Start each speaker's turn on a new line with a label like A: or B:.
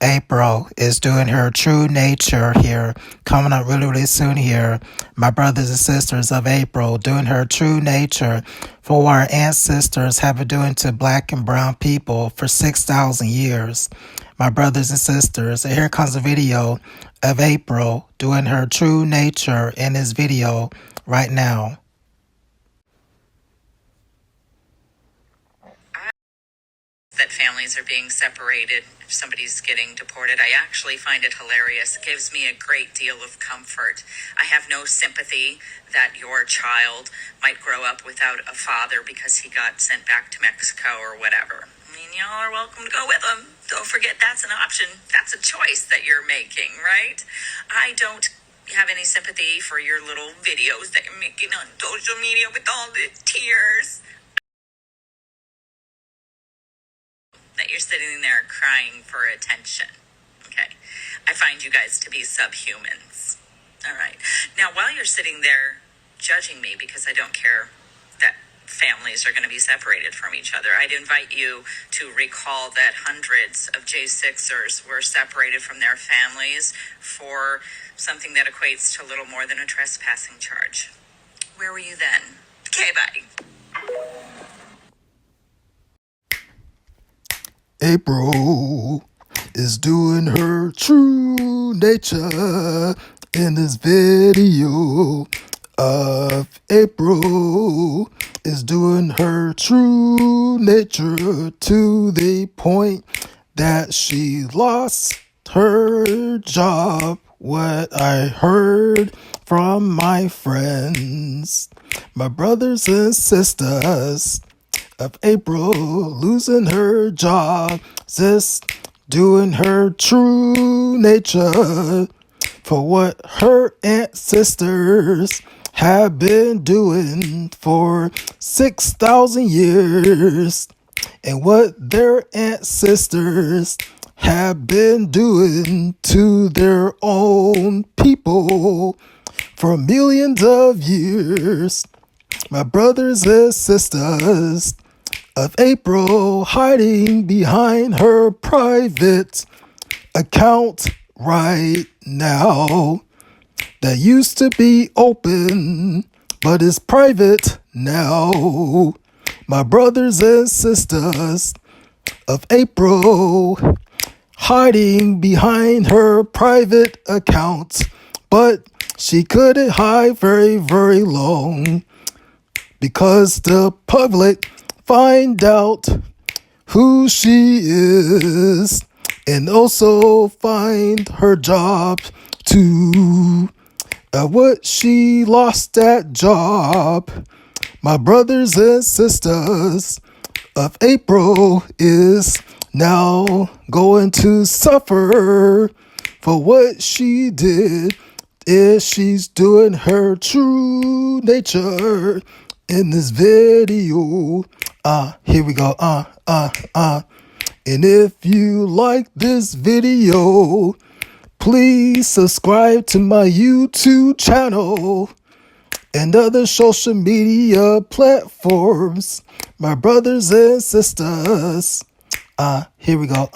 A: April is doing her true nature here, coming up really soon here. My brothers and sisters of April doing her true nature for what our ancestors have been doing to black and brown people for 6,000 years. My brothers and sisters, and here comes a video of April doing her true nature in this video right now.
B: That families are being separated if somebody's getting deported. I actually find it hilarious. It gives me a great deal of comfort. I have no sympathy that your child might grow up without a father because he got sent back to Mexico or whatever. I mean, y'all are welcome to go with him. Don't forget that's an option. That's a choice that you're making, right? I don't have any sympathy for your little videos that you're making on social media with all the tears. That you're sitting there crying for attention. Okay. I find you guys to be subhumans. All right. Now, while you're sitting there judging me because I don't care that families are going to be separated from each other, I'd invite you to recall that hundreds of J6ers were separated from their families for something that equates to little more than a trespassing charge. Where were you then? Okay, bye.
A: April is doing her true nature in this video of April is doing her true nature to the point that she lost her job. What I heard from my friends, my brothers and sisters of April losing her job, just doing her true nature for what her ancestors have been doing for 6,000 years and what their ancestors have been doing to their own people for millions of years. My brothers and sisters of April hiding behind her private account right now that used to be open but is private now. My brothers and sisters of April hiding behind her private account, but she couldn't hide very long because the public find out who she is and also find her job too. What she lost that job, my brothers and sisters of April is now going to suffer for what she did. Is she's doing her true nature in this video. Here we go. And if you like this video, please subscribe to my YouTube channel and other social media platforms. My brothers and sisters. Here we go.